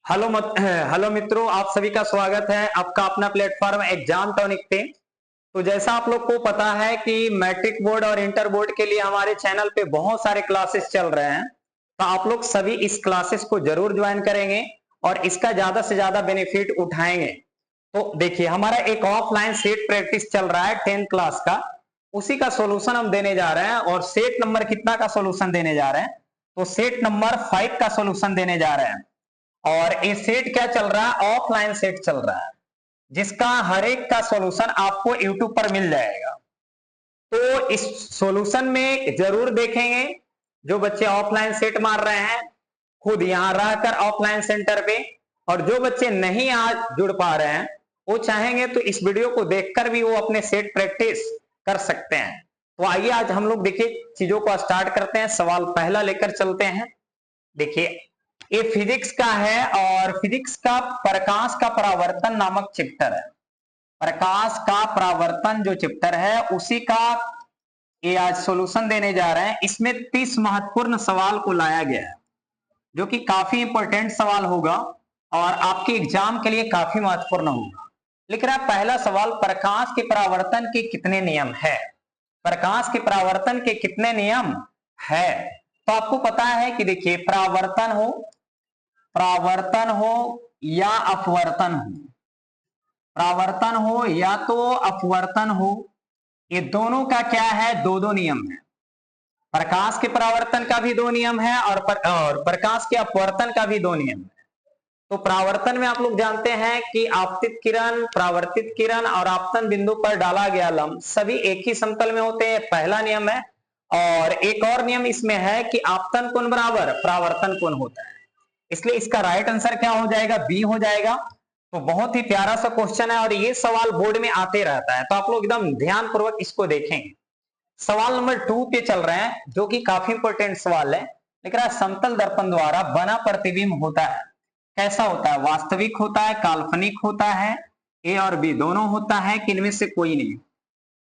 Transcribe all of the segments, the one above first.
Hello मित्रों, आप सभी का स्वागत है आपका अपना प्लेटफॉर्म एग्जाम टॉनिक पे। तो जैसा आप लोग को पता है कि मैट्रिक बोर्ड और इंटर बोर्ड के लिए हमारे चैनल पे बहुत सारे क्लासेस चल रहे हैं। तो आप लोग सभी इस क्लासेस को जरूर ज्वाइन करेंगे और इसका ज्यादा से ज्यादा बेनिफिट उठाएंगे। तो देखिए, हमारा एक ऑफलाइन सेट प्रैक्टिस चल रहा है 10th क्लास का, उसी का सोल्यूशन हम देने जा रहे हैं। और सेट नंबर कितना का सोल्यूशन देने जा रहे हैं? तो सेट नंबर 5 का सोल्यूशन देने जा रहे हैं। और ये सेट क्या चल रहा है? ऑफलाइन सेट चल रहा है, जिसका हर एक का सॉल्यूशन आपको यूट्यूब पर मिल जाएगा। तो इस सॉल्यूशन में जरूर देखेंगे। जो बच्चे ऑफलाइन सेट मार रहे हैं खुद यहां रहकर ऑफलाइन सेंटर पे, और जो बच्चे नहीं आज जुड़ पा रहे हैं वो चाहेंगे तो इस वीडियो को देखकर भी वो अपने सेट प्रैक्टिस कर सकते हैं। तो आइए आज हम लोग देखिए चीजों को स्टार्ट करते हैं। सवाल पहला लेकर चलते हैं। देखिए, ये फिजिक्स का है और फिजिक्स का प्रकाश का परावर्तन नामक चैप्टर है। प्रकाश का परावर्तन जो चैप्टर है उसी का ये आज सॉल्यूशन देने जा रहे हैं। इसमें 30 महत्वपूर्ण सवाल को लाया गया है, जो कि काफी इंपॉर्टेंट सवाल होगा और आपके एग्जाम के लिए काफी महत्वपूर्ण होगा। लिख रहा है पहला सवाल, प्रकाश के परावर्तन के कितने नियम है? प्रकाश के परावर्तन के कितने नियम है? तो आपको पता है कि देखिए, परावर्तन हो या अपवर्तन हो, परावर्तन हो या तो अपवर्तन हो, ये दोनों का क्या है? दो दो नियम है। प्रकाश के परावर्तन का भी दो नियम है और प्रकाश के अपवर्तन का भी दो नियम है। तो परावर्तन में आप लोग जानते हैं कि आपतित किरण, परावर्तित किरण और आपतन बिंदु पर डाला गया लंब सभी एक ही समतल में होते हैं, पहला नियम है। और एक और नियम इसमें है कि आपतन कोण बराबर परावर्तन कोण होता है, इसलिए इसका राइट आंसर क्या हो जाएगा? बी हो जाएगा। तो बहुत ही प्यारा सा क्वेश्चन है और ये सवाल बोर्ड में आते रहता है, तो आप लोग एकदम ध्यान पूर्वक इसको देखेंगे। सवाल नंबर 2 पे चल रहे हैं, जो कि काफी इंपॉर्टेंट सवाल है। लिख रहा है समतल दर्पण द्वारा बना प्रतिबिंब होता है, कैसा होता है? वास्तविक होता है, काल्पनिक होता है, ए और बी दोनों होता है कि इनमें से कोई नहीं?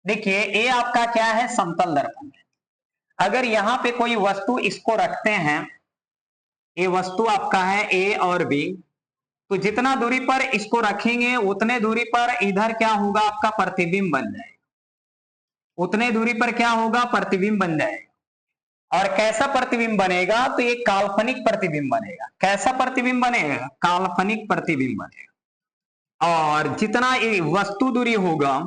देखिए, ए आपका क्या है? समतल दर्पण है। अगर यहाँ पे कोई वस्तु इसको रखते हैं, ये वस्तु आपका है ए और बी, तो जितना दूरी पर इसको रखेंगे उतने दूरी पर इधर क्या होगा? आपका प्रतिबिंब बन जाएगा। उतने दूरी पर क्या होगा? प्रतिबिंब बन जाएगा। और कैसा प्रतिबिंब बनेगा? तो ये काल्पनिक प्रतिबिंब बनेगा। कैसा प्रतिबिंब बनेगा? काल्पनिक प्रतिबिंब बनेगा। और जितना ये वस्तु दूरी होगा,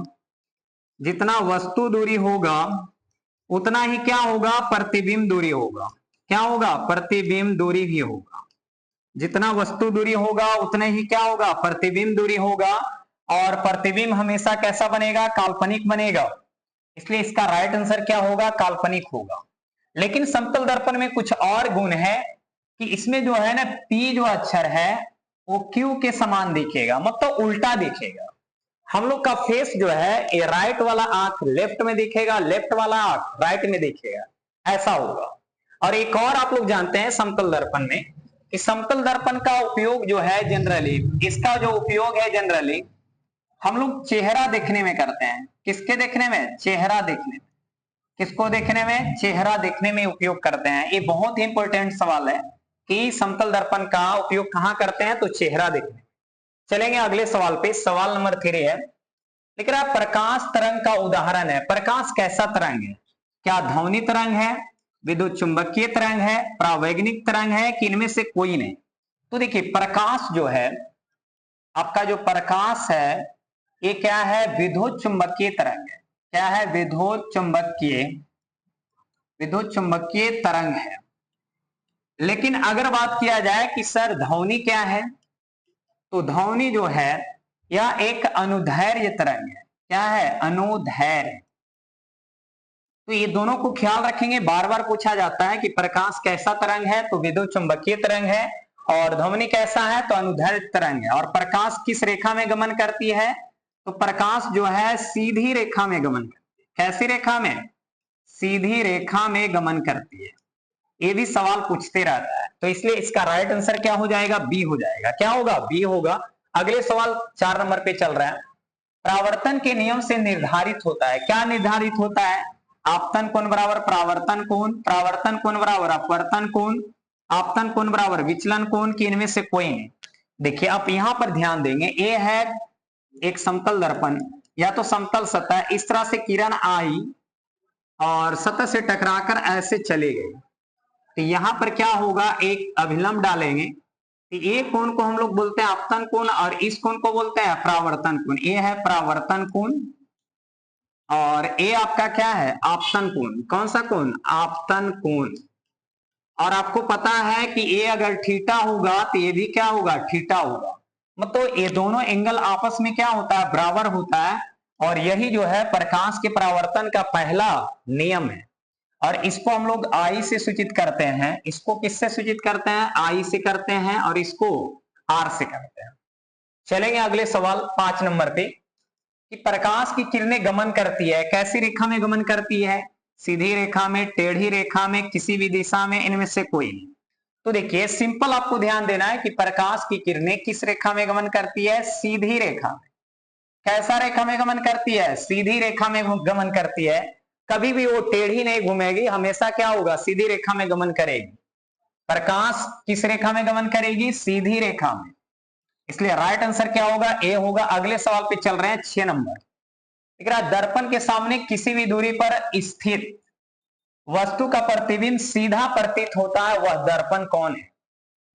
जितना वस्तु दूरी होगा उतना ही क्या होगा? प्रतिबिंब दूरी होगा। क्या होगा? प्रतिबिंब दूरी भी होगा। जितना वस्तु दूरी होगा उतने ही क्या होगा? प्रतिबिंब दूरी होगा। और प्रतिबिंब हमेशा कैसा बनेगा? काल्पनिक बनेगा। इसलिए इसका राइट आंसर क्या होगा? काल्पनिक होगा। लेकिन समतल दर्पण में कुछ और गुण है कि इसमें जो है ना, पी जो अक्षर है वो क्यू के समान दिखेगा, मतलब उल्टा दिखेगा। हम लोग का फेस जो है, ये राइट वाला आंख लेफ्ट में दिखेगा, लेफ्ट वाला आंख राइट में दिखेगा, ऐसा होगा। और एक और आप लोग जानते हैं समतल दर्पण में, कि समतल दर्पण का उपयोग जो है जनरली, इसका जो उपयोग है जनरली हम लोग चेहरा देखने में करते हैं। किसके देखने में? चेहरा देखने में। किसको देखने में? चेहरा देखने में उपयोग करते हैं। ये बहुत ही इंपॉर्टेंट सवाल है कि समतल दर्पण का उपयोग कहां करते हैं? तो चेहरा देखने। चलेंगे अगले सवाल पे। सवाल नंबर 3 है, लिख रहा है प्रकाश तरंग का उदाहरण है। प्रकाश कैसा तरंग है? क्या ध्वनि तरंग है, विद्युत चुंबकीय तरंग है, परावैगनिक तरंग है, कि इनमें से कोई नहीं? तो देखिए, प्रकाश जो है आपका, जो प्रकाश है ये क्या है? विद्युत चुंबकीय तरंग है। क्या है? विद्युत चुंबकीय तरंग है। लेकिन अगर बात किया जाए कि सर ध्वनि क्या है, तो ध्वनि जो है यह एक अनुदैर्घ्य तरंग है। क्या है? अनुदैर्घ्य। तो ये दोनों को ख्याल रखेंगे, बार बार पूछा जाता है कि प्रकाश कैसा तरंग है, तो विद्युत चुंबकीय तरंग है। और ध्वनि कैसा है? तो अनुदैर्घ्य तरंग है। और प्रकाश किस रेखा में गमन करती है? तो प्रकाश जो है सीधी रेखा में गमन करती है। कैसी रेखा में? सीधी रेखा में गमन करती है। ये भी सवाल पूछते रहता है, तो इसलिए इसका राइट आंसर क्या हो जाएगा? बी हो जाएगा। क्या होगा? बी होगा। अगले सवाल 4 नंबर पे चल रहा है, परावर्तन के नियम से निर्धारित होता है। क्या निर्धारित होता है? आपतन कोण बराबर परावर्तन कोण, परावर्तन कोण बराबर अपवर्तन कोण, आपतन कोण बराबर विचलन कोण, की इनमें से कोई नहीं? देखिए आप यहां पर ध्यान देंगे, ए है एक समतल दर्पण या तो समतल सतह, इस तरह से किरण आई और सतह से टकराकर ऐसे चले गए, तो यहां पर क्या होगा, एक अभिलंब डालेंगे, तो ये कोण को हम लोग बोलते हैं आपतन कोण और इस कोण को बोलते हैं परावर्तन कोण। ये है परावर्तन कोण और ये आपका क्या है, आपतन कोण। कौन सा कोण, आपतन कोण। और आपको पता है कि ये अगर थीटा होगा तो ये भी क्या होगा, थीटा होगा। मतलब ये दोनों एंगल आपस में क्या होता है, बराबर होता है। और यही जो है प्रकाश के परावर्तन का पहला नियम है। और इसको हम लोग आई से सूचित करते हैं। इसको किससे सूचित करते हैं, आई से करते हैं और इसको आर से करते हैं। चलेंगे अगले सवाल 5 नंबर पे, कि प्रकाश की किरणें गमन करती है, कैसी रेखा में गमन करती है, सीधी रेखा में, टेढ़ी रेखा में, किसी भी दिशा में, इनमें से कोई नहीं। तो देखिए सिंपल आपको ध्यान देना है कि प्रकाश की किरणें किस रेखा में गमन करती है, सीधी रेखा में। कैसा रेखा में गमन करती है, सीधी रेखा में गमन करती है। कभी भी वो टेढ़ी नहीं घूमेगी, हमेशा क्या होगा, सीधी रेखा में गमन करेगी। प्रकाश किस रेखा में गमन करेगी, सीधी रेखा में। इसलिए राइट आंसर क्या होगा, ए होगा। अगले सवाल पे चल रहे हैं 6 नंबर। दिख रहा है, दर्पण के सामने किसी भी दूरी पर स्थित वस्तु का प्रतिबिंब सीधा प्रतीत होता है, वह दर्पण कौन है।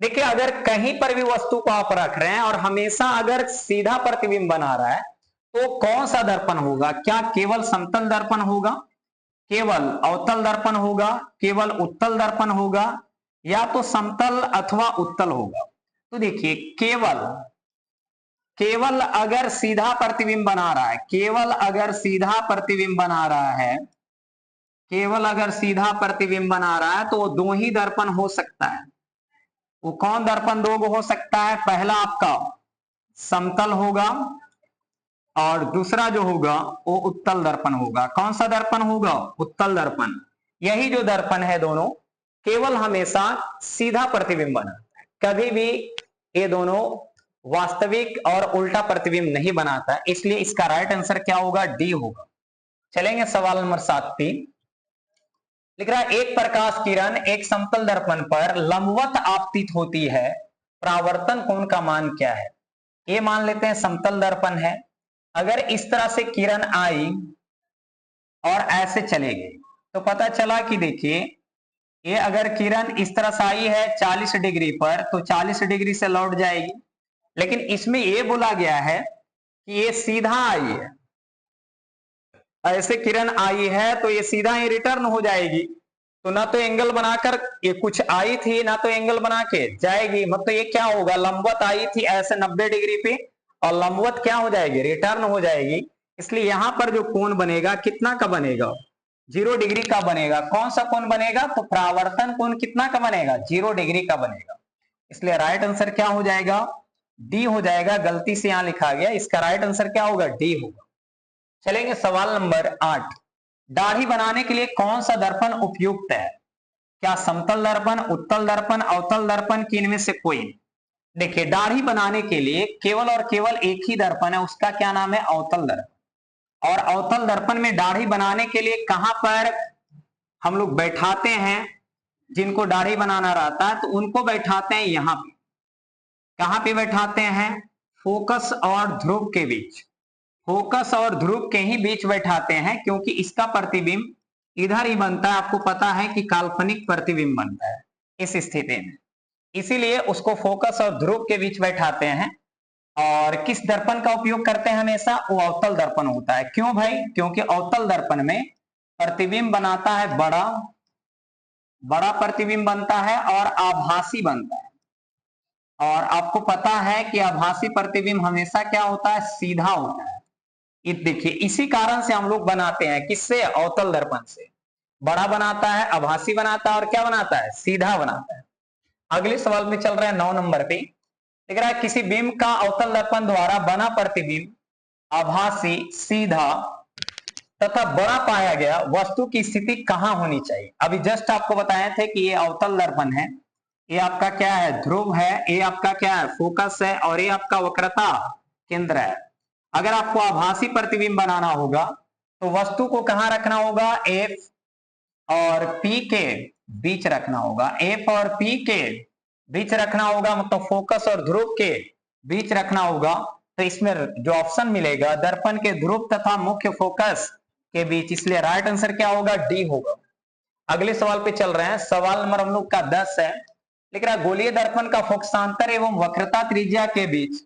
देखिए अगर कहीं पर भी वस्तु को आप रख रहे हैं और हमेशा अगर सीधा प्रतिबिंब बना रहा है तो कौन सा दर्पण होगा, क्या केवल समतल दर्पण होगा, केवल अवतल दर्पण होगा, केवल उत्तल दर्पण होगा, या तो समतल अथवा उत्तल होगा। तो देखिए केवल अगर सीधा प्रतिबिंब बना रहा है, केवल अगर सीधा प्रतिबिंब बना रहा है, केवल अगर सीधा प्रतिबिंब बना रहा है तो वो दो ही दर्पण हो सकता है। वो कौन दर्पण दो हो सकता है, पहला आपका समतल होगा और दूसरा जो होगा वो उत्तल दर्पण होगा। कौन सा दर्पण होगा, उत्तल दर्पण। यही जो दर्पण है दोनों केवल हमेशा सीधा प्रतिबिंब बनाता है, कभी भी ये दोनों वास्तविक और उल्टा प्रतिबिंब नहीं बनाता। इसलिए इसका राइट आंसर क्या होगा, डी होगा। चलेंगे सवाल नंबर 7 पे। लिख रहा है, एक प्रकाश किरण एक समतल दर्पण पर लंबवत आपतित होती है, परावर्तन कोण का मान क्या है। ये मान लेते हैं समतल दर्पण है। अगर इस तरह से किरण आई और ऐसे चले गई तो पता चला कि देखिए ये अगर किरण इस तरह से आई है 40 डिग्री पर तो 40 डिग्री से लौट जाएगी। लेकिन इसमें ये बोला गया है कि ये सीधा आई है, ऐसे किरण आई है तो ये सीधा ही रिटर्न हो जाएगी। तो ना तो एंगल बनाकर ये कुछ आई थी, ना तो एंगल बना के जाएगी। मतलब ये क्या होगा, लंबवत आई थी ऐसे 90 डिग्री पे और लंबवत क्या हो जाएगी, रिटर्न हो जाएगी। इसलिए यहां पर जो कोण बनेगा कितना का बनेगा, 0 डिग्री का बनेगा। कौन सा कोण बनेगा, तो परावर्तन कोण कितना का बनेगा, 0 डिग्री का बनेगा। इसलिए राइट आंसर क्या हो जाएगा, डी हो जाएगा। गलती से यहां लिखा गया, इसका राइट आंसर क्या होगा, डी होगा। चलेंगे सवाल नंबर 8। दाढ़ी बनाने के लिए कौन सा दर्पण उपयुक्त है, क्या समतल दर्पण, उत्तल दर्पण, अवतल दर्पण की इनमें से कोई। देखिए दाढ़ी बनाने के लिए केवल और केवल एक ही दर्पण है, उसका क्या नाम है, अवतल दर्पण। और अवतल दर्पण में दाढ़ी बनाने के लिए कहां पर हम लोग बैठाते हैं, जिनको दाढ़ी बनाना रहता है तो उनको बैठाते हैं यहां पे। कहां पे बैठाते हैं, फोकस और ध्रुव के बीच। फोकस और ध्रुव के ही बीच बैठाते हैं, क्योंकि इसका प्रतिबिंब इधर ही बनता है। आपको पता है कि काल्पनिक प्रतिबिंब बनता है इस स्थिति में, इसीलिए उसको फोकस और ध्रुव के बीच बैठाते हैं। और किस दर्पण का उपयोग करते हैं हमेशा, वो अवतल दर्पण होता है। क्यों भाई, क्योंकि अवतल दर्पण में प्रतिबिंब बनाता है बड़ा, बड़ा प्रतिबिंब बनता है और आभासी बनता है। और आपको पता है कि आभासी प्रतिबिंब हमेशा क्या होता है, सीधा होता है। देखिए इसी कारण से हम लोग बनाते हैं, किससे, अवतल दर्पण से। बड़ा बनाता है, आभासी बनाता है और क्या बनाता है, सीधा बनाता है। अगले सवाल में चल रहा है 9 नंबर पे। दिख रहा है, किसी बिंब का अवतल दर्पण द्वारा बना प्रतिबिंब आभासी, सीधा तथा बड़ा पाया गया वस्तु की स्थिति कहां होनी चाहिए। अभी जस्ट आपको बताए थे कि ये अवतल दर्पण है, ये आपका क्या है, ध्रुव है, ये आपका क्या है, फोकस है, और ये आपका वक्रता केंद्र है। अगर आपको आभासी प्रतिबिंब बनाना होगा तो वस्तु को कहां रखना होगा, एफ और पी के बीच रखना होगा। एफ और पी के बीच रखना होगा, मतलब फोकस और ध्रुव के बीच रखना होगा, तो इसमें जो ऑप्शन मिलेगा दर्पण के ध्रुव तथा मुख्य फोकस के बीच, इसलिए राइट आंसर क्या होगा, डी होगा। अगले सवाल पे चल रहे हैं। सवाल नंबर हम लोग का 10 है। लिख रहा है गोलीय दर्पण का फोकसांतर एवं वक्रता त्रिज्या के बीच,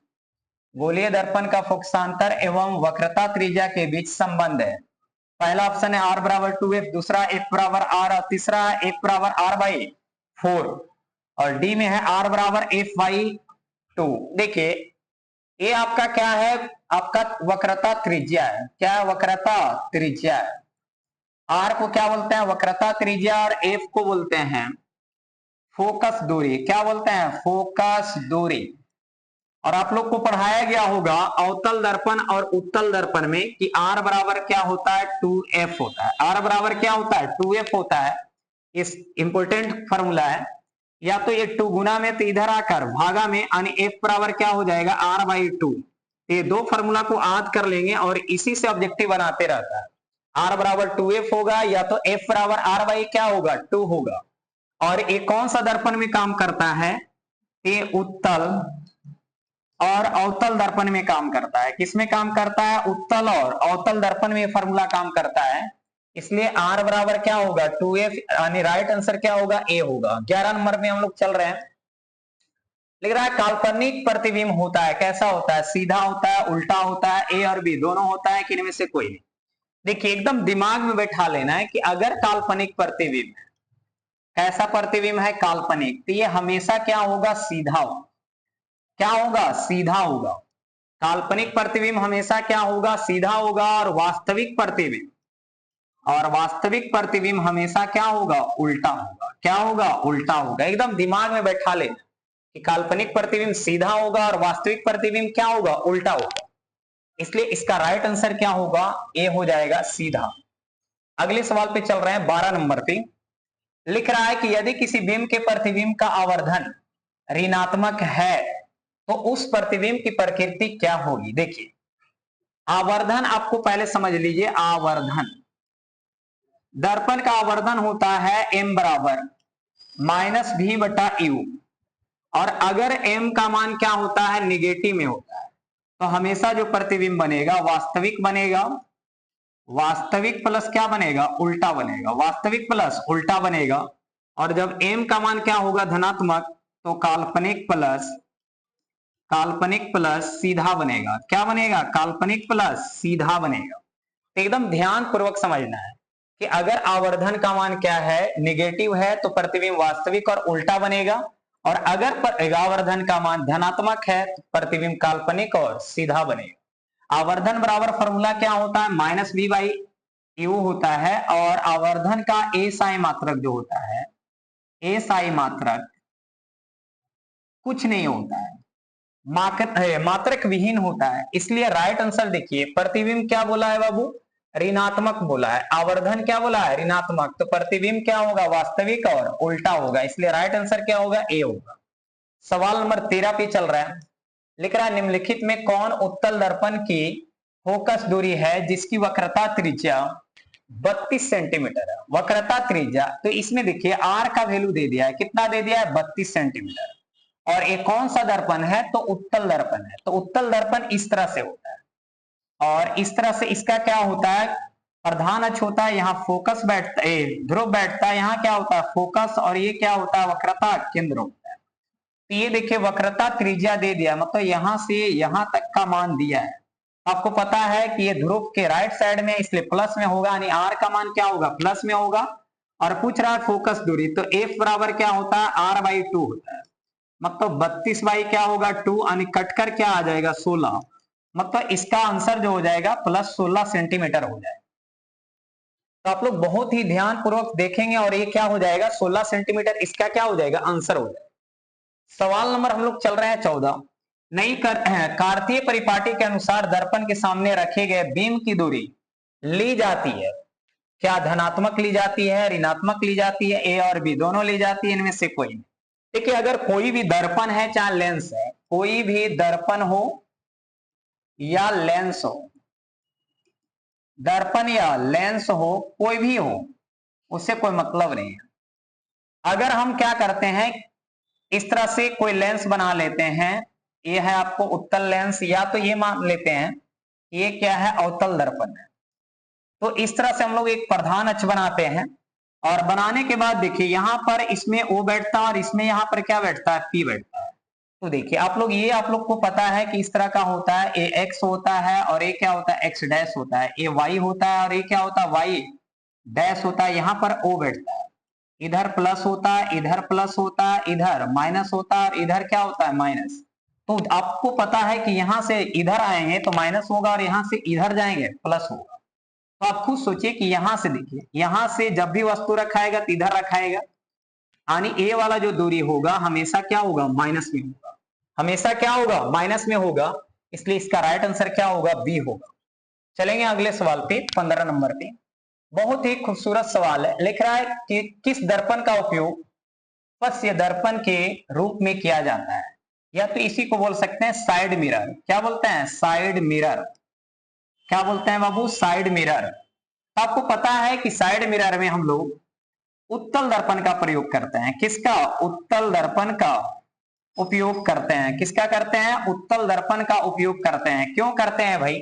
गोलीय दर्पण का फोकसांतर एवं वक्रता त्रिज्या के बीच संबंध है। पहला ऑप्शन है r बराबर 2f, दूसरा f बराबर r और तीसरा f बराबर r/4 और डी में है r बराबर f/2। देखिए ये आपका क्या है, आपका वक्रता त्रिज्या है। क्या है, वक्रता त्रिज्या है। r को क्या बोलते हैं, वक्रता त्रिज्या, और f को बोलते हैं फोकस दूरी। क्या बोलते हैं, फोकस दूरी। और आप लोग को पढ़ाया गया होगा अवतल दर्पण और उत्तल दर्पण में कि r बराबर क्या होता है, 2f होता है। r बराबर क्या होता है, 2f होता है। इस इंपोर्टेंट फॉर्मूला है। या तो ये 2 गुना में, तो इधर आकर भागा में, यानी f बराबर क्या हो जाएगा, r/2। ये दो फॉर्मूला को याद कर लेंगे और इसी से ऑब्जेक्टिव बनाते रहता है। r बराबर 2f होगा, या तो f बराबर r/ क्या होगा, 2 होगा। और ये कौन सा दर्पण में काम करता है, ये उत्तल और अवतल दर्पण में काम करता है। किसमें काम करता है, उत्तल और अवतल दर्पण में फॉर्मूला काम करता है। इसलिए r बराबर क्या होगा, 2f, यानी राइट आंसर क्या होगा, ए होगा। 11 नंबर में हम लोग चल रहे हैं। लिख रहा है काल्पनिक प्रतिबिंब होता है, कैसा होता है, सीधा होता है, उल्टा होता है, ए और बी दोनों होता है कि इनमें से कोई नहीं। देखिए एकदम दिमाग में बैठा लेना है कि अगर काल्पनिक प्रतिबिंब है, कैसा प्रतिबिंब है, काल्पनिक, तो ये हमेशा क्या होगा, सीधा होगा। क्या होगा, सीधा होगा। काल्पनिक प्रतिबिंब हमेशा क्या होगा, सीधा होगा। और वास्तविक प्रतिबिंब हमेशा क्या होगा, उल्टा होगा। क्या होगा, उल्टा होगा। एकदम दिमाग में बैठा लेना कि काल्पनिक प्रतिबिंब सीधा होगा और वास्तविक प्रतिबिंब क्या होगा, उल्टा होगा। इसलिए इसका राइट आंसर क्या होगा, ए हो जाएगा, सीधा। अगले सवाल पे चल रहे हैं 12 नंबर पे। लिख रहा है कि यदि किसी बिंब के प्रतिबिंब का आवर्धन ऋणात्मक है तो उस प्रतिबिंब की प्रकृति क्या होगी। देखिए आवर्धन आपको पहले समझ लीजिए। आवर्धन, दर्पण का आवर्धन होता है m बराबर -v/u, और अगर m का मान क्या होता है, निगेटिव में होता है, तो हमेशा जो प्रतिबिंब बनेगा वास्तविक बनेगा। वास्तविक प्लस क्या बनेगा, उल्टा बनेगा। वास्तविक प्लस उल्टा बनेगा। और जब m का मान क्या होगा, धनात्मक, तो काल्पनिक प्लस सीधा बनेगा। क्या बनेगा, काल्पनिक प्लस सीधा बनेगा। एकदम ध्यान पूर्वक समझना है कि अगर आवर्धन का मान क्या है, निगेटिव है, तो प्रतिबिंब वास्तविक और उल्टा बनेगा। और अगर आवर्धन का मान धनात्मक है तो प्रतिबिंब काल्पनिक और सीधा बनेगा। आवर्धन बराबर फॉर्मूला क्या होता है, -v/u होता है। और आवर्धन का एसाई मात्रक जो होता है, एसाई मात्रक कुछ नहीं होता है, मात्रक विहीन होता है। इसलिए राइट आंसर देखिए, प्रतिबिंब क्या बोला है बाबू, ऋणात्मक बोला है। आवर्धन क्या बोला है, ऋणात्मक, तो प्रतिबिंब क्या होगा, वास्तविक और उल्टा होगा। इसलिए राइट आंसर क्या होगा, ए होगा। सवाल नंबर 13 पे चल रहा है। लिख रहा है निम्नलिखित में कौन उत्तल दर्पण की फोकस दूरी है जिसकी वक्रता त्रिज्या 32 सेंटीमीटर है। वक्रता त्रिज्या, तो इसमें देखिए आर का वैल्यू दे दिया है, कितना दे दिया है, 32 सेंटीमीटर। और एक कौन सा दर्पण है, तो उत्तल दर्पण है। तो उत्तल दर्पण इस तरह से होता है, और इस तरह से इसका क्या होता है, प्रधान अक्ष होता है, यहाँ फोकस बैठता है, ध्रुव बैठता है, यहाँ क्या होता है, फोकस, और ये क्या होता है, वक्रता केंद्र होता है। तो ये देखिए वक्रता त्रिज्या दे दिया, मतलब यहां से यहां तक का मान दिया है। आपको पता है कि ये ध्रुव के राइट साइड में, इसलिए प्लस में होगा, यानी आर का मान क्या होगा, प्लस में होगा। और पूछ रहा है फोकस दूरी, तो एफ बराबर क्या होता है, r/2 होता है। मतलब 32 बाई क्या होगा, 2, यानी कटकर क्या आ जाएगा, 16। मतलब इसका आंसर जो हो जाएगा +16 सेंटीमीटर हो जाएगा। तो आप लोग बहुत ही ध्यान पूर्वक देखेंगे और ये क्या हो जाएगा, 16 सेंटीमीटर इसका क्या हो जाएगा, आंसर हो जाएगा। सवाल नंबर हम लोग चल रहे हैं 14। नई कार्तीय परिपाटी के अनुसार दर्पण के सामने रखे गए बीम की दूरी ली जाती है, क्या धनात्मक ली जाती है, ऋणात्मक ली जाती है, ए और बी दोनों ली जाती है, इनमें से कोई नहीं। देखिए अगर कोई भी दर्पण है चाहे लेंस है, कोई भी दर्पण हो या लेंस हो, दर्पण या लेंस हो, कोई भी हो, उससे कोई मतलब नहीं है। अगर हम क्या करते हैं, इस तरह से कोई लेंस बना लेते हैं, ये है आपको उत्तल लेंस, या तो ये मान लेते हैं ये क्या है, अवतल दर्पण है। तो इस तरह से हम लोग एक प्रधान अक्ष बनाते हैं, और बनाने के बाद देखिए यहाँ पर इसमें O बैठता है और इसमें यहाँ पर क्या बैठता है, P बैठता है। तो देखिए आप लोग, ये आप लोग को पता है कि इस तरह का होता है, ए एक्स होता है और ये क्या होता है, एक्स डैश होता है, ए वाई होता है और ये क्या होता है, वाई डैश होता है। यहाँ पर O बैठता है, इधर प्लस होता है, इधर प्लस होता है, इधर माइनस होता है और इधर क्या होता है, माइनस। तो आपको पता है कि यहां से इधर आएंगे तो माइनस होगा और यहां से इधर जाएंगे प्लस होगा। तो आप खुद सोचिए कि यहां से देखिए, यहां से जब भी वस्तु रखाएगा तो इधर रखाएगा, यानी ए वाला जो दूरी होगा हमेशा क्या होगा, माइनस में होगा, हमेशा क्या होगा, माइनस में होगा। इसलिए इसका राइट आंसर क्या होगा, बी होगा। चलेंगे अगले सवाल पे, 15 नंबर पे। बहुत ही खूबसूरत सवाल है, लिख रहा है कि किस दर्पण का उपयोग पश्य दर्पण के रूप में किया जाता है, या तो इसी को बोल सकते हैं साइड मिरर। क्या बोलते हैं, साइड मिरर। क्या बोलते हैं बाबू, साइड मिरर। तो आपको पता है कि साइड मिरर में हम लोग उत्तल दर्पण का प्रयोग करते हैं। किसका, उत्तल दर्पण का उपयोग करते हैं। किसका करते हैं, उत्तल दर्पण का उपयोग करते हैं। क्यों करते हैं भाई,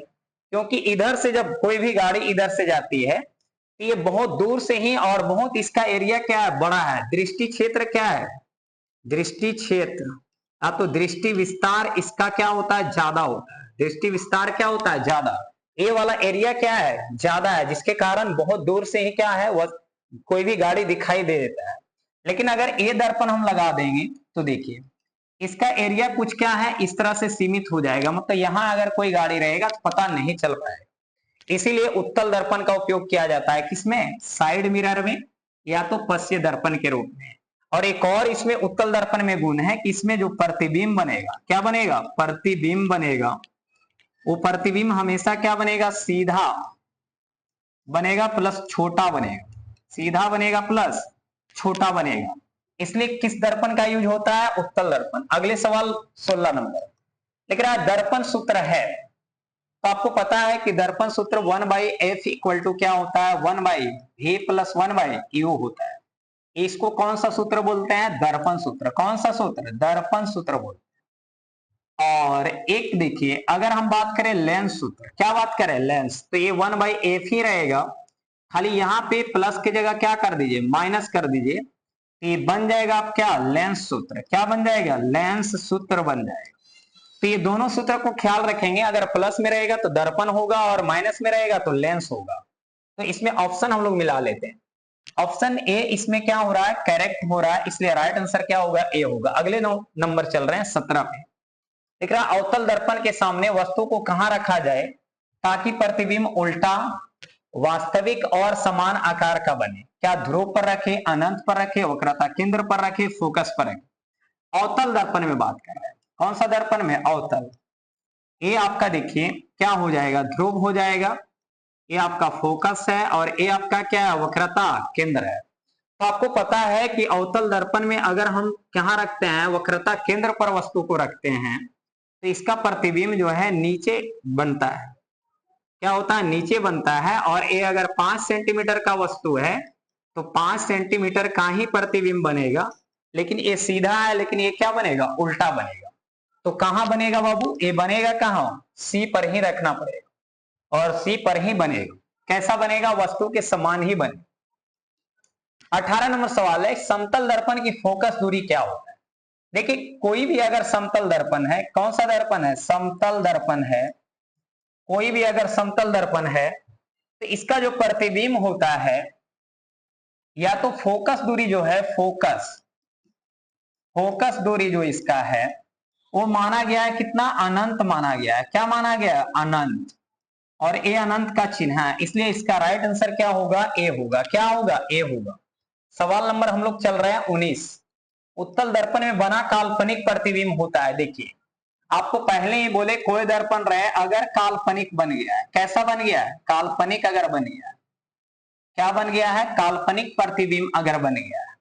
क्योंकि इधर से जब कोई भी गाड़ी इधर से जाती है तो ये बहुत दूर से ही, और बहुत इसका एरिया क्या है, बड़ा है, दृष्टि क्षेत्र क्या है, दृष्टि क्षेत्र, तो दृष्टि विस्तार इसका क्या होता है, ज्यादा होता है। दृष्टि विस्तार क्या होता है, ज्यादा। ये वाला एरिया क्या है, ज्यादा है, जिसके कारण बहुत दूर से ही क्या है, वह कोई भी गाड़ी दिखाई दे देता है। लेकिन अगर ये दर्पण हम लगा देंगे तो देखिए इसका एरिया कुछ क्या है, इस तरह से सीमित हो जाएगा, मतलब यहां अगर कोई गाड़ी रहेगा तो पता नहीं चल पाएगा। इसीलिए उत्तल दर्पण का उपयोग किया जाता है, किसमें, साइड मिरर में, या तो पश्य दर्पण के रूप में। और एक और इसमें उत्तल दर्पण में गुण है कि इसमें जो प्रतिबिंब बनेगा, क्या बनेगा, प्रतिबिंब बनेगा, वो प्रतिबिंब हमेशा क्या बनेगा, सीधा बनेगा प्लस छोटा बनेगा, सीधा बनेगा प्लस छोटा बनेगा। इसलिए किस दर्पण का यूज होता है, उत्तल दर्पण। अगले सवाल 16 नंबर लिख रहा है, दर्पण सूत्र है। तो आपको पता है कि दर्पण सूत्र 1/f इक्वल टू क्या होता है, 1/v प्लस 1/u होता है। इसको कौन सा सूत्र बोलते हैं, दर्पण सूत्र। कौन सा सूत्र, दर्पण सूत्र बोलते हैं। और एक देखिए अगर हम बात करें लेंस सूत्र, क्या बात करें, लेंस, तो ये 1/f ही रहेगा, खाली यहाँ पे प्लस की जगह क्या कर दीजिए, माइनस कर दीजिए, ये बन जाएगा आप क्या, लेंस सूत्र। क्या बन जाएगा, लेंस सूत्र बन जाएगा। तो ये दोनों सूत्र को ख्याल रखेंगे, अगर प्लस में रहेगा तो दर्पण होगा और माइनस में रहेगा तो लेंस होगा। तो इसमें ऑप्शन हम लोग मिला लेते हैं। ऑप्शन ए इसमें क्या हो रहा है, करेक्ट हो रहा है, इसलिए राइट आंसर क्या होगा, ए होगा। अगले नंबर चल रहे हैं 17 पे। देख रहा अवतल दर्पण के सामने वस्तु को कहां रखा जाए ताकि प्रतिबिंब उल्टा, वास्तविक और समान आकार का बने। क्या ध्रुव पर रखे, अनंत पर रखे, वक्रता केंद्र पर रखे, फोकस पर रखे। अवतल दर्पण में बात कर रहे हैं, कौन सा दर्पण में, अवतल। ये आपका देखिए क्या हो जाएगा, ध्रुव हो जाएगा, ये आपका फोकस है, और ये आपका क्या है, वक्रता केंद्र है। तो आपको पता है कि अवतल दर्पण में अगर हम कहाँ रखते हैं, वक्रता केंद्र पर वस्तु को रखते हैं, तो इसका प्रतिबिंब जो है नीचे बनता है। क्या होता है, नीचे बनता है। और ये अगर 5 सेंटीमीटर का वस्तु है तो 5 सेंटीमीटर का ही प्रतिबिंब बनेगा, लेकिन ये सीधा है, लेकिन ये क्या बनेगा, उल्टा बनेगा। तो कहां बनेगा बाबू, ये बनेगा कहां, सी पर ही रखना पड़ेगा, और सी पर ही बनेगा। कैसा बनेगा, वस्तु के समान ही बनेगा। 18 नंबर सवाल है, समतल दर्पण की फोकस दूरी क्या होता है। देखिए कोई भी अगर समतल दर्पण है, कौन सा दर्पण है, समतल दर्पण है, कोई भी अगर समतल दर्पण है तो इसका जो प्रतिबिंब होता है, या तो फोकस दूरी जो है, फोकस दूरी जो इसका है वो माना गया है कितना, अनंत माना गया है। क्या माना गया है, अनंत। और ए अनंत का चिन्ह है, इसलिए इसका राइट आंसर क्या होगा, ए होगा। क्या होगा, ए होगा। सवाल नंबर हम लोग चल रहे हैं 19। उत्तल दर्पण में बना काल्पनिक प्रतिबिंब होता है। देखिए आपको पहले ही बोले कोई दर्पण रहे अगर काल्पनिक बन गया है, कैसा बन गया है, काल्पनिक अगर बन गया है, क्या बन गया है, काल्पनिक प्रतिबिंब अगर बन गया है।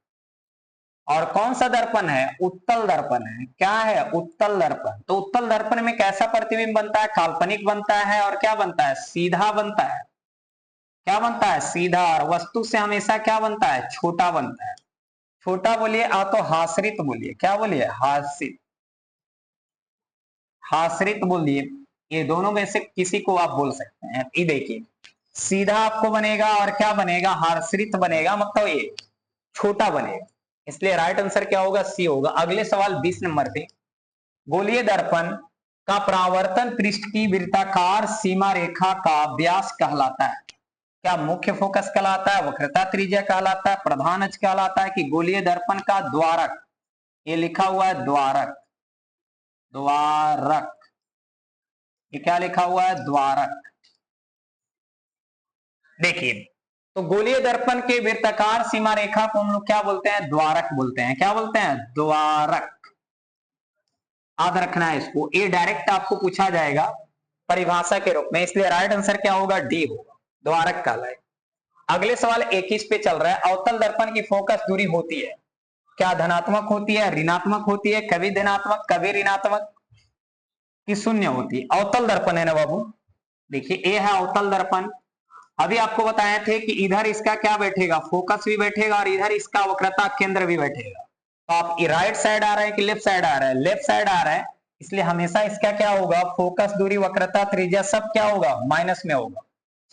और कौन सा दर्पण है, उत्तल दर्पण है। क्या है, उत्तल दर्पण। तो उत्तल दर्पण में कैसा प्रतिबिंब बनता है, काल्पनिक बनता है, और क्या बनता है, सीधा बनता है। क्या बनता है, सीधा। और वस्तु से हमेशा क्या बनता है, छोटा बनता है। छोटा बोलिए, तो हाश्रित बोलिए, क्या बोलिए, हाश्रित। हाश्रित बोलिए, ये दोनों में से किसी को आप बोल सकते हैं। ये देखिए सीधा आपको बनेगा और क्या बनेगा, हाश्रित बनेगा, मतलब ये छोटा बनेगा, इसलिए राइट आंसर क्या होगा, सी होगा। अगले सवाल 20 नंबर पे, गोलीय दर्पण का परावर्तन पृष्ठ की वृत्ताकार सीमा रेखा का व्यास कहलाता है। क्या मुख्य फोकस कहलाता है, वक्रता त्रिज्या कहलाता है, प्रधान अक्ष कहलाता है, कि गोलीय दर्पण का द्वारक, ये लिखा हुआ है द्वारक, द्वारक, ये क्या लिखा हुआ है, द्वारक। देखिए तो गोलीय दर्पण के वृत्ताकार सीमा रेखा को हम लोग क्या बोलते हैं, द्वारक बोलते हैं। क्या बोलते हैं, द्वारक। याद रखना है इसको, ये डायरेक्ट आपको पूछा जाएगा परिभाषा के रूप में, इसलिए राइट आंसर क्या होगा, डी होगा, द्वारक कहलाएगा। अगले सवाल 21 पे चल रहा है, अवतल दर्पण की फोकस दूरी होती है, क्या धनात्मक होती है, ऋणात्मक होती है, कभी धनात्मक कभी ऋणात्मक, कि शून्य होती है। अवतल दर्पण है ना बाबू, देखिए ये है अवतल दर्पण। अभी आपको बताए थे कि इधर इसका क्या बैठेगा, फोकस भी बैठेगा, और इधर इसका वक्रता केंद्र भी बैठेगा। तो आप राइट साइड आ रहा है कि लेफ्ट साइड आ रहा है, लेफ्ट साइड आ रहा है, इसलिए हमेशा इसका क्या होगा, फोकस दूरी वक्रता त्रिज्या सब क्या होगा, माइनस में होगा।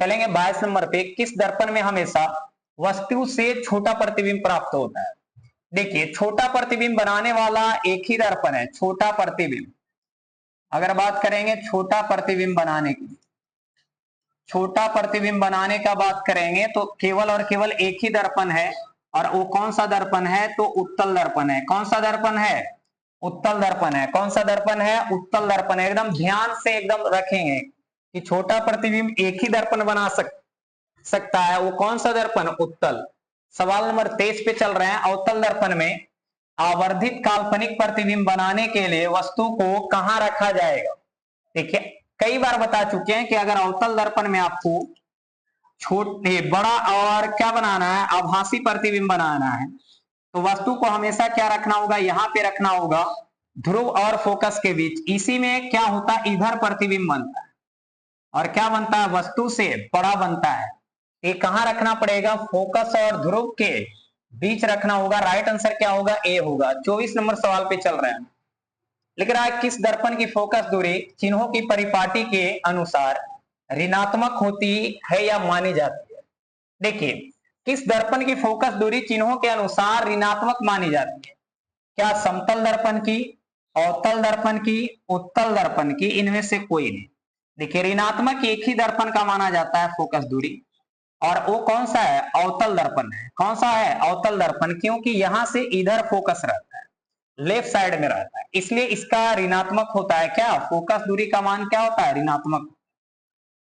चलेंगे 22 नंबर पे, किस दर्पण में हमेशा वस्तु से छोटा प्रतिबिंब प्राप्त होता है। देखिए छोटा प्रतिबिंब बनाने वाला एक ही दर्पण है, छोटा प्रतिबिंब। अगर बात करेंगे छोटा प्रतिबिंब बनाने की, छोटा प्रतिबिंब बनाने का बात करेंगे तो केवल और केवल एक ही दर्पण है, और वो कौन सा दर्पण है, तो उत्तल दर्पण है। कौन सा दर्पण है, उत्तल दर्पण है। कौन सा दर्पण है, उत्तल दर्पण है। एकदम ध्यान से एकदम रखेंगे कि छोटा प्रतिबिंब एक ही दर्पण बना सकता है, वो कौन सा दर्पण, उत्तल। सवाल नंबर 23 पे चल रहे हैं, अवतल दर्पण में आवर्धित काल्पनिक प्रतिबिंब बनाने के लिए वस्तु को कहां रखा जाएगा। देखिए कई बार बता चुके हैं कि अगर अवतल दर्पण में आपको छोटे बड़ा और क्या बनाना है, आभासी प्रतिबिंब बनाना है, तो वस्तु को हमेशा क्या रखना होगा, यहां पे रखना होगा, ध्रुव और फोकस के बीच। इसी में क्या होता है, इधर प्रतिबिंब बनता है, और क्या बनता है, वस्तु से बड़ा बनता है। ये कहां रखना पड़ेगा, फोकस और ध्रुव के बीच रखना होगा। राइट आंसर क्या होगा, ए होगा। 24 नंबर सवाल पे चल रहे हैं, लिख रहा है किस दर्पण की फोकस दूरी चिन्हों की परिपाटी के अनुसार ऋणात्मक होती है या मानी जाती है। देखिए किस दर्पण की फोकस दूरी चिन्हों के अनुसार ऋणात्मक मानी जाती है, क्या समतल दर्पण की, अवतल दर्पण की, उत्तल दर्पण की, इनमें से कोई नहीं। देखिए ऋणात्मक एक ही दर्पण का माना जाता है फोकस दूरी, और वो कौन सा है, अवतल दर्पण है। कौन सा है, अवतल दर्पण, क्योंकि यहां से इधर फोकस रहता है, लेफ्ट साइड में रहता है, इसलिए इसका ऋणात्मक होता है। क्या, फोकस दूरी का मान क्या होता है, ऋणात्मक।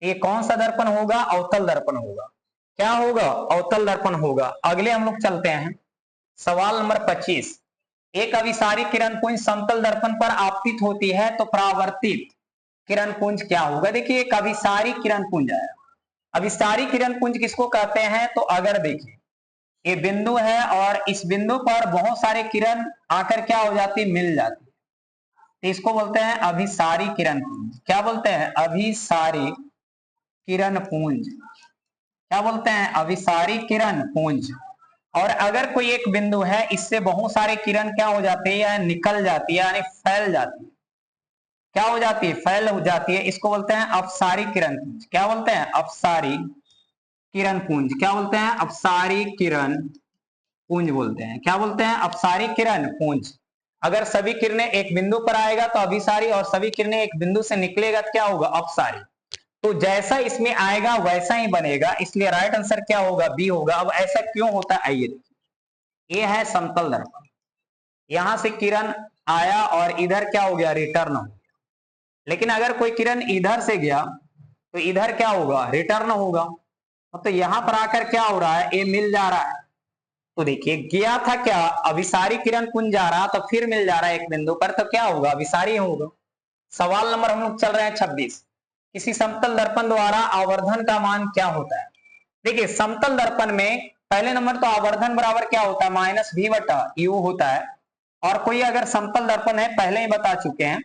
ये कौन सा दर्पण होगा, अवतल दर्पण होगा। क्या होगा, अवतल दर्पण होगा। अगले हम लोग चलते हैं, सवाल नंबर 25, एक अभिसारी किरण पुंज समतल दर्पण पर आपतित होती है तो परावर्तित किरण पुंज क्या होगा। देखिए एक अभिसारी किरण पुंज है, अभिसारी किरण पुंज किसको कहते हैं, तो अगर देखिए ये बिंदु है और इस बिंदु पर बहुत सारे किरण आकर क्या हो जाती, मिल जाती, तो इसको बोलते हैं अभिसारी किरण पुंज। क्या बोलते हैं, अभिसारी किरण पुंज। क्या बोलते हैं, अभिसारी किरण पुंज। और अगर कोई एक बिंदु है, इससे बहुत सारे किरण क्या हो जाते हैं, या निकल जाती है, यानी फैल जाती है। क्या हो जाती है, फैल हो जाती है, इसको बोलते हैं अपसारी किरण पुंज। क्या बोलते हैं, अपसारी किरण पुंज। क्या बोलते हैं, अपसारी किरण पुंज बोलते हैं। क्या बोलते हैं, अपसारी किरण पुंज। अगर सभी किरणें एक बिंदु पर आएगा तो अभिसारी, और सभी किरणें एक बिंदु से निकलेगा तो क्या होगा, अपसारी। तो जैसा इसमें आएगा वैसा ही बनेगा, इसलिए राइट आंसर क्या होगा, बी होगा। अब ऐसा क्यों होता है, आइए देखिए, ये है समतल दर्पण, यहां से किरण आया और इधर क्या हो गया, रिटर्न हो गया। लेकिन अगर कोई किरण इधर से गया तो इधर क्या होगा, रिटर्न होगा। तो यहां पर आकर क्या हो रहा है, ये मिल जा रहा है। तो देखिए गया था क्या, अभिसारी किरण पुंज जा रहा, तो फिर मिल जा रहा है एक बिंदु पर, तो क्या होगा, अभिसारी होगा। सवाल नंबर हम लोग चल रहे हैं 26, किसी समतल दर्पण द्वारा आवर्धन का मान क्या होता है। देखिए समतल दर्पण में पहले नंबर तो आवर्धन बराबर क्या होता है, माइनस भी बटा यू होता है। और कोई अगर समतल दर्पण है, पहले ही बता चुके हैं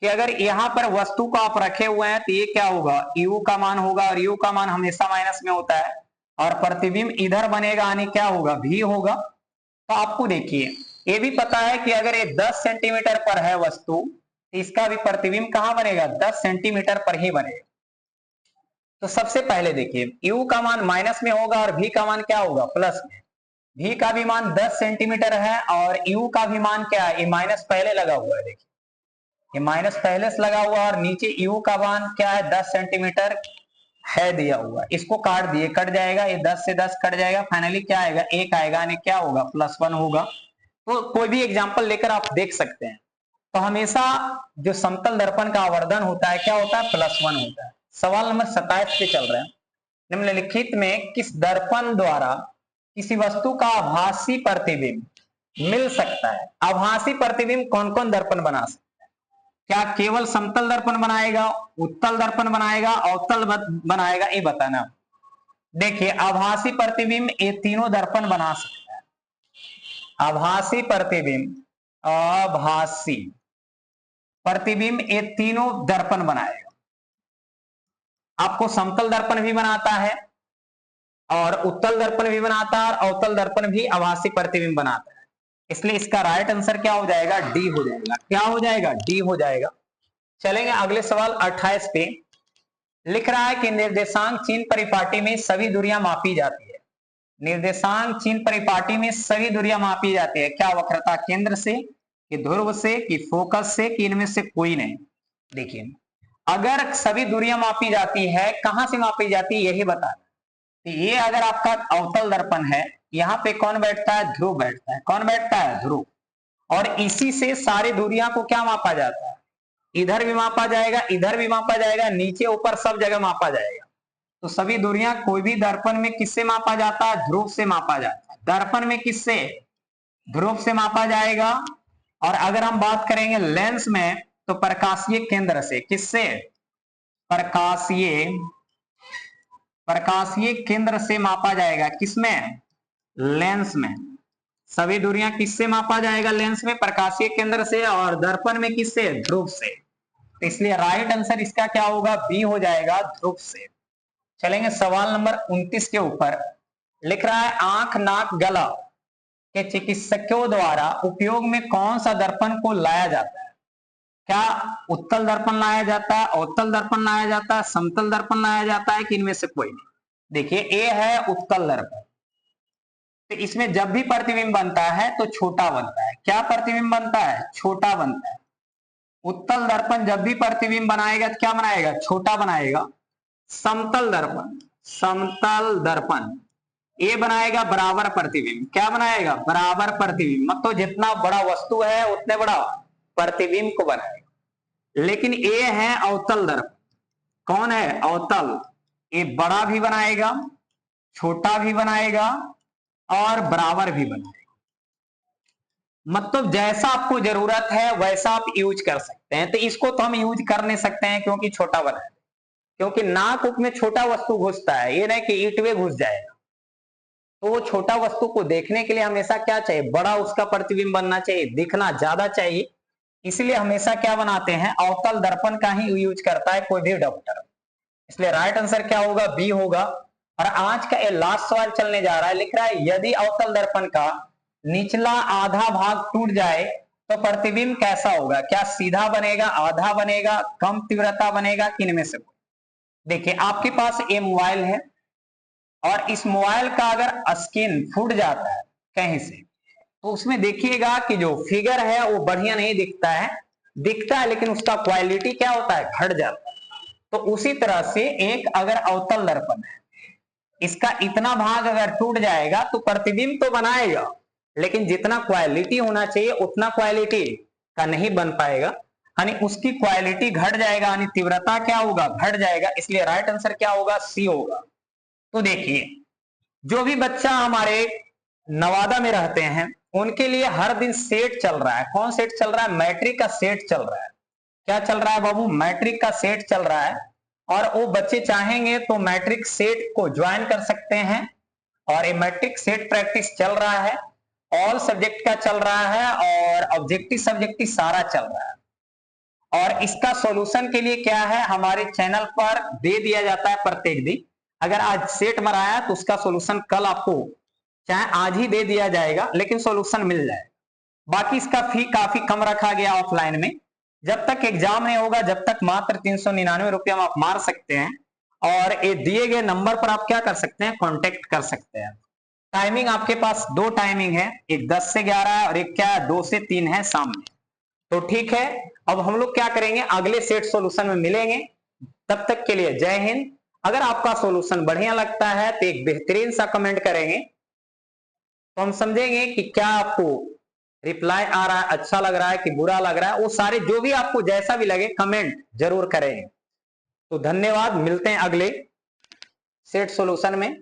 कि अगर यहाँ पर वस्तु को आप रखे हुए हैं तो ये क्या होगा, यू का मान होगा, और यू का मान हमेशा माइनस में होता है, और प्रतिबिंब इधर बनेगा, यानी क्या होगा, भी होगा। तो आपको देखिए ये भी पता है कि अगर ये 10 सेंटीमीटर पर है वस्तु, इसका भी प्रतिबिंब कहां बनेगा, 10 सेंटीमीटर पर ही बनेगा। तो सबसे पहले देखिए u का मान माइनस में होगा और v का मान क्या होगा, प्लस में। v का भी मान 10 सेंटीमीटर है और u का भी मान क्या है, ये माइनस पहले लगा हुआ है, देखिए ये माइनस पहले से लगा हुआ और नीचे u का मान क्या है, 10 सेंटीमीटर है दिया हुआ। इसको काट दिए, कट जाएगा, ये 10 से 10 कट जाएगा, फाइनली क्या आएगा, 1 आएगा, यानी क्या होगा, +1 होगा। तो कोई भी एग्जाम्पल लेकर आप देख सकते हैं। तो हमेशा जो समतल दर्पण का आवर्धन होता है क्या होता है, +1 होता है। सवाल नंबर 27 पे चल रहे हैं। निम्नलिखित में किस दर्पण द्वारा किसी वस्तु का आभासी प्रतिबिंब मिल सकता है। आभासी प्रतिबिंब कौन कौन दर्पण बना सकता है, क्या केवल समतल दर्पण बनाएगा, उत्तल दर्पण बनाएगा, अवतल बनाएगा, ये बताना। देखिए आभासी प्रतिबिंब ये तीनों दर्पण बना सकता है। आभासी प्रतिबिंब, आभासी प्रतिबिंब ये तीनों दर्पण बनाएगा। आपको समतल दर्पण भी बनाता है और उत्तल दर्पण भी बनाता है और अवतल दर्पण भी आभासी प्रतिबिंब बनाता है। इसलिए इसका राइट आंसर क्या हो जाएगा, डी हो जाएगा। क्या हो जाएगा, डी हो जाएगा। चलेंगे अगले सवाल 28 पे। लिख रहा है कि निर्देशांक चिन्ह परिपाटी में सभी दूरियां मापी जाती है। निर्देशांक चिन्ह परिपाटी में सभी दूरियां मापी जाती है। क्या वक्रता केंद्र से, कि ध्रुव से, कि फोकस से, कि इनमें से कोई नहीं। देखिए अगर सभी दूरियां मापी जाती है, कहां से मापी जाती है यही बता। तो ये अगर आपका अवतल दर्पण है, यहाँ पे कौन बैठता है, ध्रुव बैठता है। कौन बैठता है, ध्रुव। और इसी से सारी दूरियां को क्या मापा जाता है, इधर भी मापा जाएगा, इधर भी मापा जाएगा, नीचे ऊपर सब जगह मापा जाएगा। तो सभी दूरियां कोई भी दर्पण में किससे मापा जाता है, ध्रुव से मापा जाता है। दर्पण में किससे, ध्रुव से मापा जाएगा। और अगर हम बात करेंगे लेंस में तो प्रकाशीय केंद्र से, किससे, प्रकाशीय केंद्र से मापा जाएगा। किसमें, लेंस में। सभी दूरियां किससे मापा जाएगा, लेंस में, प्रकाशीय केंद्र से। और दर्पण में किससे, ध्रुव से। तो इसलिए राइट आंसर इसका क्या होगा, बी हो जाएगा, ध्रुव से। चलेंगे सवाल नंबर 29 के ऊपर। लिख रहा है आंख नाक गला के चिकित्सकों द्वारा उपयोग में कौन सा दर्पण को लाया जाता है। क्या उत्तल दर्पण लाया जाता है, अवतल दर्पण लाया जाता है, समतल दर्पण लाया जाता है, कि इनमें से कोई नहीं। देखिए ए है उत्तल दर्पण। तो इसमें जब भी प्रतिबिंब बनता है तो छोटा बनता है। क्या प्रतिबिंब बनता है, छोटा बनता है। उत्तल दर्पण जब भी प्रतिबिंब बनाएगा तो क्या बनाएगा, छोटा बनाएगा। समतल दर्पण, समतल दर्पण ये बनाएगा बराबर प्रतिबिंब। क्या बनाएगा, बराबर प्रतिबिंब। मतलब जितना बड़ा वस्तु है उतने बड़ा प्रतिबिंब को बनाएगा। लेकिन ये है अवतल दर्पण। कौन है, अवतल। ये बड़ा भी बनाएगा, छोटा भी बनाएगा और बराबर भी बनाएगा। मतलब जैसा आपको जरूरत है वैसा आप यूज कर सकते हैं। तो इसको तो हम यूज कर नहीं सकते हैं क्योंकि छोटा बना है। क्योंकि नाक उक में छोटा वस्तु घुसता है, ये नहीं कि ईंट में घुस जाएगा। तो वो छोटा वस्तु को देखने के लिए हमेशा क्या चाहिए, बड़ा उसका प्रतिबिंब बनना चाहिए, दिखना ज्यादा चाहिए। इसलिए हमेशा क्या बनाते हैं, अवतल दर्पण का ही यूज करता है कोई भी डॉक्टर। इसलिए राइट आंसर क्या होगा, बी होगा। और आज का ये लास्ट सवाल चलने जा रहा है। लिख रहा है यदि अवतल दर्पण का निचला आधा भाग टूट जाए तो प्रतिबिंब कैसा होगा। क्या सीधा बनेगा, आधा बनेगा, कम तीव्रता बनेगा, कि इनमें से। देखिए आपके पास ये मोबाइल है और इस मोबाइल का अगर स्क्रीन फूट जाता है कहीं से, तो उसमें देखिएगा कि जो फिगर है वो बढ़िया नहीं दिखता है, दिखता है लेकिन उसका क्वालिटी क्या होता है, घट जाता है। तो उसी तरह से एक अगर अवतल दर्पण है, इसका इतना भाग अगर टूट जाएगा तो प्रतिबिंब तो बनाएगा, लेकिन जितना क्वालिटी होना चाहिए उतना क्वालिटी का नहीं बन पाएगा, यानी उसकी क्वालिटी घट जाएगा, यानी तीव्रता क्या होगा, घट जाएगा। इसलिए राइट आंसर क्या होगा, सी होगा। तो देखिए जो भी बच्चा हमारे नवादा में रहते हैं उनके लिए हर दिन सेट चल रहा है। कौन सेट चल रहा है, मैट्रिक का सेट चल रहा है। क्या चल रहा है बाबू, मैट्रिक का सेट चल रहा है। और वो बच्चे चाहेंगे तो मैट्रिक सेट को ज्वाइन कर सकते हैं। और ये मैट्रिक सेट प्रैक्टिस चल रहा है, ऑल सब्जेक्ट का चल रहा है और ऑब्जेक्टिव सब्जेक्टिव सारा चल रहा है। और इसका सॉल्यूशन के लिए क्या है, हमारे चैनल पर दे दिया जाता है प्रत्येक दिन। अगर आज सेट बनाया तो उसका सॉल्यूशन कल आपको चाहे आज ही दे दिया जाएगा, लेकिन सॉल्यूशन मिल जाएगा। बाकी इसका फी काफी कम रखा गया ऑफलाइन में, जब तक एग्जाम नहीं होगा, जब तक मात्र 399 रुपया में आप मार सकते हैं और ये दिए गए नंबर पर आप क्या कर सकते हैं, कांटेक्ट कर सकते हैं। टाइमिंग आपके पास दो टाइमिंग है, एक 10 से 11 है और एक क्या है 2 से 3 है शाम में। तो ठीक है, अब हम लोग क्या करेंगे, अगले सेट सॉल्यूशन में मिलेंगे। तब तक के लिए जय हिंद। अगर आपका सॉल्यूशन बढ़िया लगता है तो एक बेहतरीन सा कमेंट करेंगे, तो हम समझेंगे कि क्या आपको रिप्लाई आ रहा है, अच्छा लग रहा है कि बुरा लग रहा है। वो सारे जो भी आपको जैसा भी लगे कमेंट जरूर करें। तो धन्यवाद, मिलते हैं अगले सेट सॉल्यूशन में।